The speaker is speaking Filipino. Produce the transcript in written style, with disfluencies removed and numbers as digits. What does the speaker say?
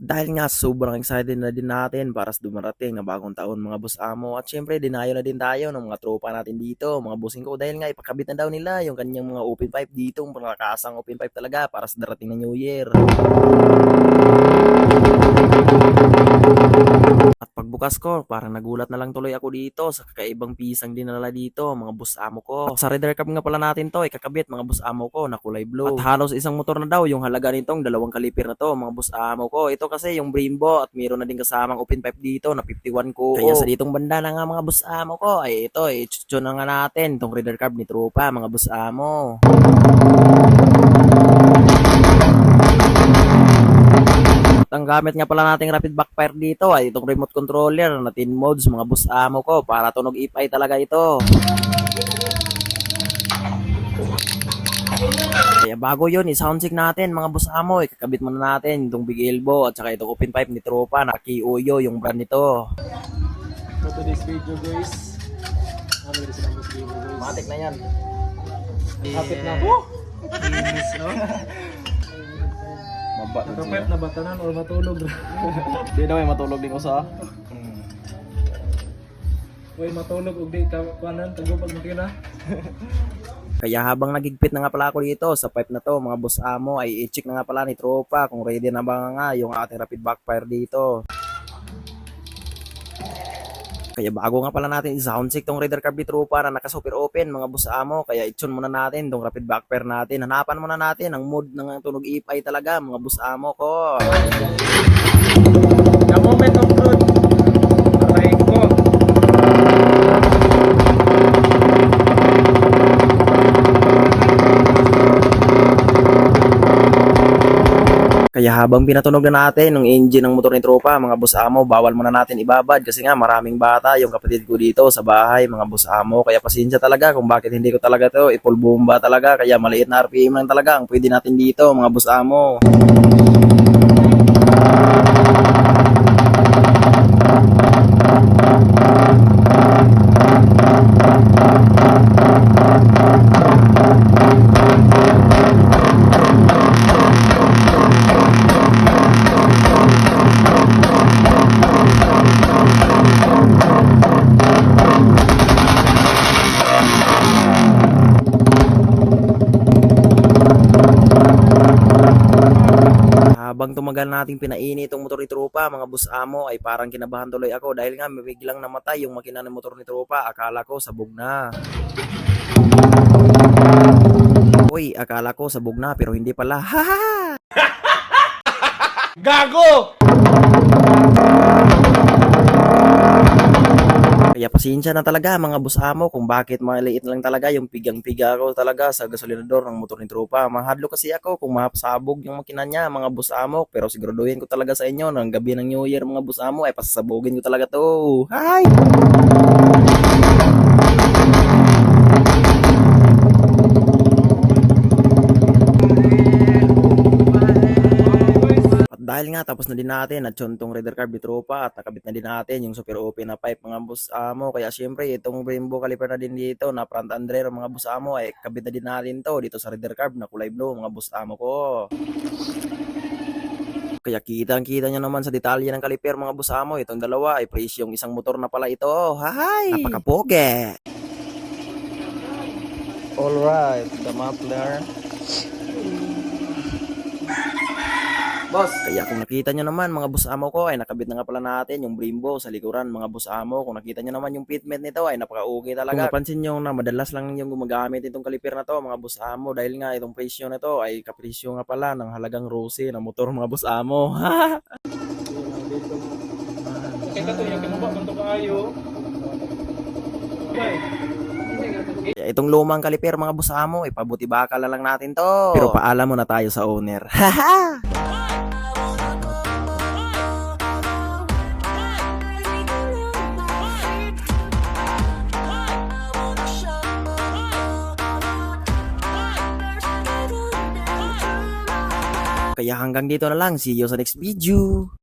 Dahil nga sobrang excited na din natin para sa dumarating na bagong taon mga boss amo at syempre dinayo na din tayo ng mga tropa natin dito mga bossing ko dahil nga ipakabit na daw nila yung kanyang mga open pipe dito, mga kasang open pipe talaga para sa darating na New Year. At pagbukas ko, parang nagulat na lang tuloy ako dito sa kakaibang pisang dinala dito, mga boss amo ko. At sa Raider Cup nga pala natin to, ikakabit mga boss amo ko na kulay blue. At halos isang motor na daw yung halaga nitong dalawang kalipir na to, mga boss amo ko. Ito kasi yung Brembo at mayroon na din kasamang open pipe dito na 51 ko. Kaya sa ditong banda na nga mga boss amo ko, ay ito, i-chucho na nga natin itong Raider Cup ni Tropa, mga boss amo. Ang gamit nga pala nating rapid backfire dito ay itong remote controller na 10 modes mga boss amo ko para tunog ipay talaga ito. Kaya bago yun, i-sound check natin mga boss amo, ikakabit muna natin itong big elbow at saka itong open pipe ni Tropa na Kiuyo yung brand nito. For today's video guys, ano guys ang video guys? Matik na yan. Kapit na. Linis no? Nakapayat na batanan or matulog? Di na may matulog din ko sa. Uy, matulog ug di ka kuanan tagubag mo kina. Kaya habang nagigpit na nga pala ako dito sa pipe na to mga boss amo ay i-check na nga pala ni Tropa kung ready na ba nga yung ating rapid backfire dito. Kaya bago nga pala natin i-sound check tong Raider Cup ni Tropa na naka-super open mga boss amo, kaya i-tune muna natin tong rapid backfire natin. Hanapan muna natin ang mood ng tunog ipay talaga mga boss amo ko. The moment of truth. Aray ko. Kaya habang pinatunog na natin ng engine ng motor ni Tropa, mga boss amo, bawal muna natin ibabad kasi nga maraming bata yung kapatid ko dito sa bahay, mga boss amo. Kaya pasensya talaga kung bakit hindi ko talaga to i-full bomba talaga. Kaya maliit na RPM lang talaga ang pwede natin dito, mga boss amo. Habang tumagal nating pinainit itong motor ni Tropa, mga boss amo, ay parang kinabahan tuloy ako dahil nga may biglang namatay yung makina ng motor ni Tropa. Akala ko sabog na. Uy, akala ko sabog na pero hindi pala. Ha! Gago! Kaya pasensya na talaga mga boss amo kung bakit maliit lang talaga yung pigang-piga ako talaga sa gasolinador ng motor ni Tropa. Mahadlo kasi ako kung mapasabog yung makina niya mga boss amo. Pero siguraduhin ko talaga sa inyo ng gabi ng New Year mga boss amo ay pasasabugin ko talaga to. Hi! Dahil nga tapos na din natin at yun tong Raider Cup ni Tropa at nakabit na din natin yung super open na pipe mga boss amo. Kaya syempre itong Brembo caliper na din dito na front andrero mga boss amo ay kabit na din natin to dito sa Raider Cup na kulay blue mga boss amo ko. Kaya kitang-kita nyo naman sa detalye ng caliper mga boss amo, itong dalawa ay presyong isang motor na pala ito. Hahay! Napakapoge! Alright, the muffler. Boss, kaya kung nakita nyo naman mga boss amo ko ay nakabit na nga pala natin yung Brembo sa likuran mga boss amo. Kung nakita nyo naman yung fitment nito ay napaka-okay talaga. Kung napansin nyo na madalas lang yung gumagamit itong kaliper na to mga boss amo dahil nga itong presyo na to ay kapresyo nga pala ng halagang rose na motor mga boss amo. Okay ka to, yung kinuha man to kaayo. Okay. Kaya itong lumang kaliper mga boss amo, ipabuti bakal na lang natin to. Pero paalam muna tayo sa owner. Haha! Kaya hanggang dito na lang. See you sa next video.